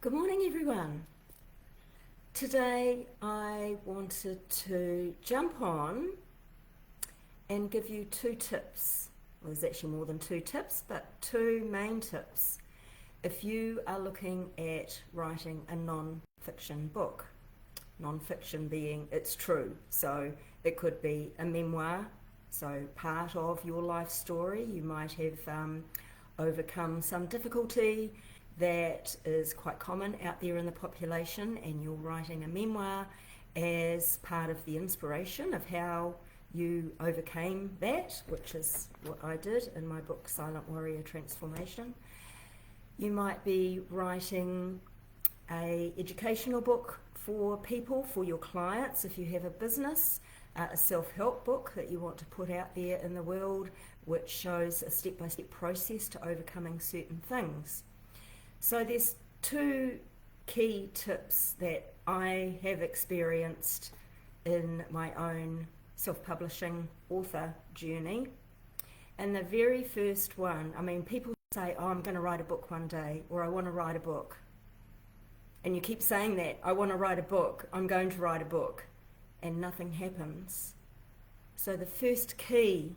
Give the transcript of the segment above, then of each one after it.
Good morning, everyone. Today I wanted to jump on and give you two tips. Well, there's actually more than two tips, but two main tips if you are looking at writing a non-fiction book. Non-fiction being it's true, so it could be a memoir, so part of your life story. You might have overcome some difficulty that is quite common out there in the population, and you're writing a memoir as part of the inspiration of how you overcame that, which is what I did in my book Silent Warrior Transformation. You might be writing an educational book for people, for your clients if you have a business, a self-help book that you want to put out there in the world which shows a step-by-step process to overcoming certain things. So there's two key tips that I have experienced in my own self-publishing author journey. And the very first one, people say, oh, I'm going to write a book one day, or I want to write a book. And you keep saying that, I want to write a book, I'm going to write a book, and nothing happens. So the first key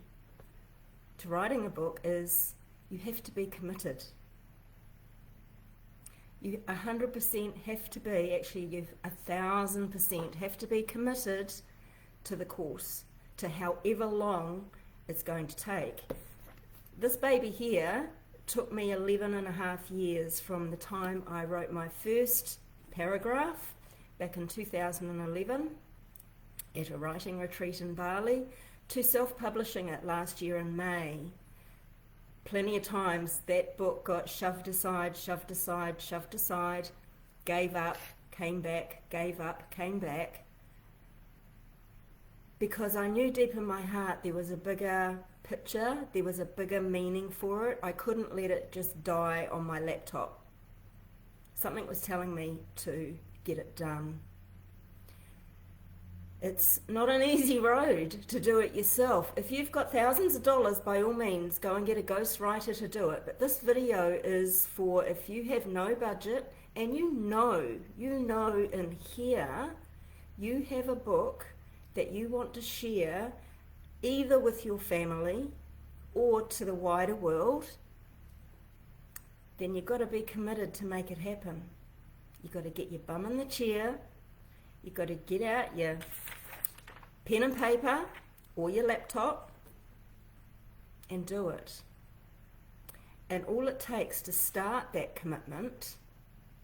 to writing a book is you have to be committed. You 100% have to be, actually you 1,000% have to be committed to the course, to however long it's going to take. This baby here took me 11 and a half years from the time I wrote my first paragraph back in 2011 at a writing retreat in Bali to self-publishing it last year in May. Plenty of times that book got shoved aside, gave up, came back, gave up, came back, because I knew deep in my heart there was a bigger picture, there was a bigger meaning for it. I couldn't let it just die on my laptop. Something was telling me to get it done. It's not an easy road to do it yourself. If you've got thousands of dollars, by all means, go and get a ghostwriter to do it. But this video is for if you have no budget and you know in here you have a book that you want to share either with your family or to the wider world, then you've got to be committed to make it happen. You've got to get your bum in the chair. You've got to get out your pen and paper or your laptop and do it. And all it takes to start that commitment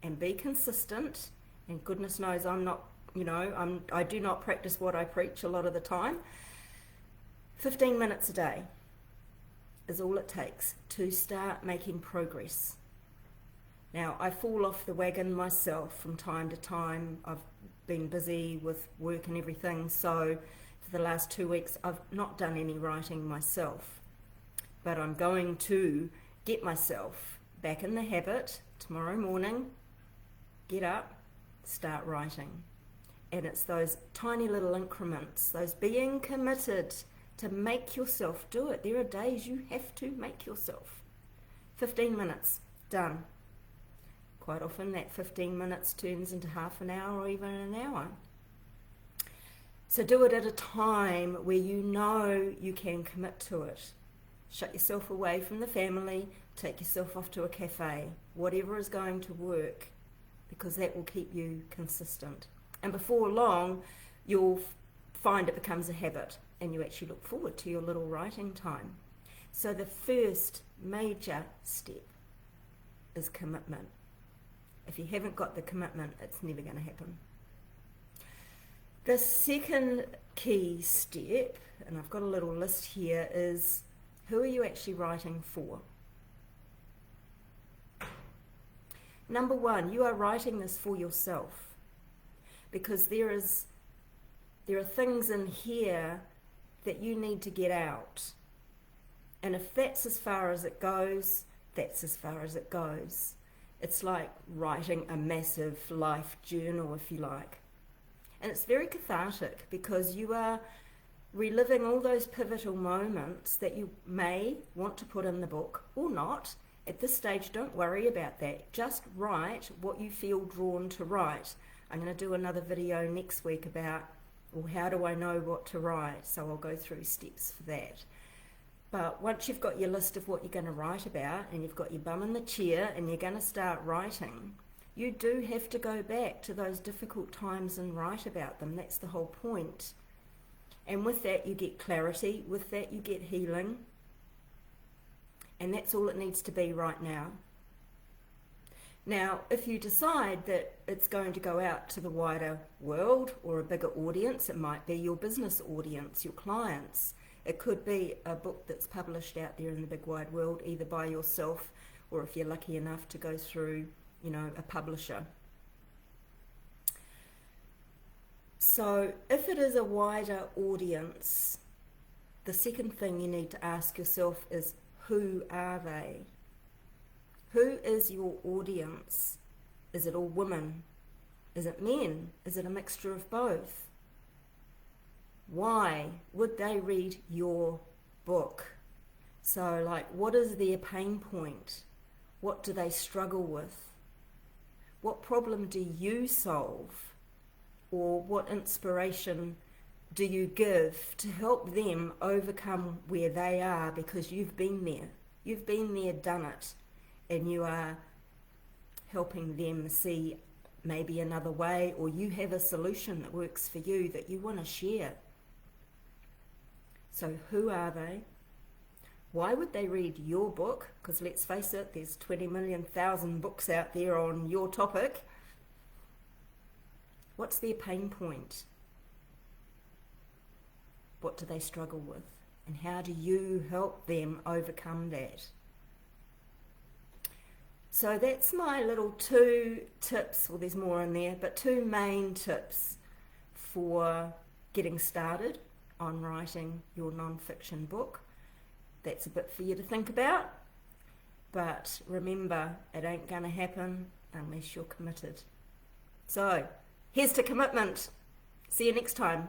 and be consistent, and goodness knows I do not practice what I preach a lot of the time. 15 minutes a day is all it takes to start making progress. Now, I fall off the wagon myself from time to time. I've been busy with work and everything, so for the last 2 weeks I've not done any writing myself. But I'm going to get myself back in the habit tomorrow morning, get up, start writing. And it's those tiny little increments, those being committed to make yourself do it. There are days you have to make yourself. 15 minutes, done. Quite often that 15 minutes turns into half an hour or even an hour. So do it at a time where you know you can commit to it. Shut yourself away from the family, take yourself off to a cafe, whatever is going to work, because that will keep you consistent. And before long, you'll find it becomes a habit and you actually look forward to your little writing time. So the first major step is commitment. If you haven't got the commitment, it's never going to happen. The second key step, and I've got a little list here, is who are you actually writing for? Number one, you are writing this for yourself, because there are things in here that you need to get out. And if that's as far as it goes, that's as far as it goes. It's like writing a massive life journal, if you like. And it's very cathartic because you are reliving all those pivotal moments that you may want to put in the book or not, At this stage, don't worry about that. Just write what you feel drawn to write. I'm going to do another video next week about, well, how do I know what to write? So I'll go through steps for that. But once you've got your list of what you're going to write about, and you've got your bum in the chair, and you're going to start writing, you do have to go back to those difficult times and write about them. That's the whole point. And with that, you get clarity. With that, you get healing. And that's all it needs to be right now. Now, if you decide that it's going to go out to the wider world or a bigger audience, it might be your business audience, your clients. It could be a book that's published out there in the big wide world, either by yourself or if you're lucky enough to go through, you know, a publisher. So if it is a wider audience, the second thing you need to ask yourself is, who are they? Who is your audience? Is it all women? Is it men? Is it a mixture of both? Why would they read your book? So, like, what is their pain point? What do they struggle with? What problem do you solve? Or what inspiration do you give to help them overcome where they are, because you've been there. You've been there, done it, and you are helping them see maybe another way, or you have a solution that works for you that you want to share. So who are they? Why would they read your book? Because let's face it, there's 20 million thousand books out there on your topic. What's their pain point? What do they struggle with? And how do you help them overcome that? So that's my little 2 tips, well there's more in there, but 2 main tips for getting started on writing your non-fiction book. That's a bit for you to think about, but remember, it ain't gonna happen unless you're committed. So here's to commitment. See you next time.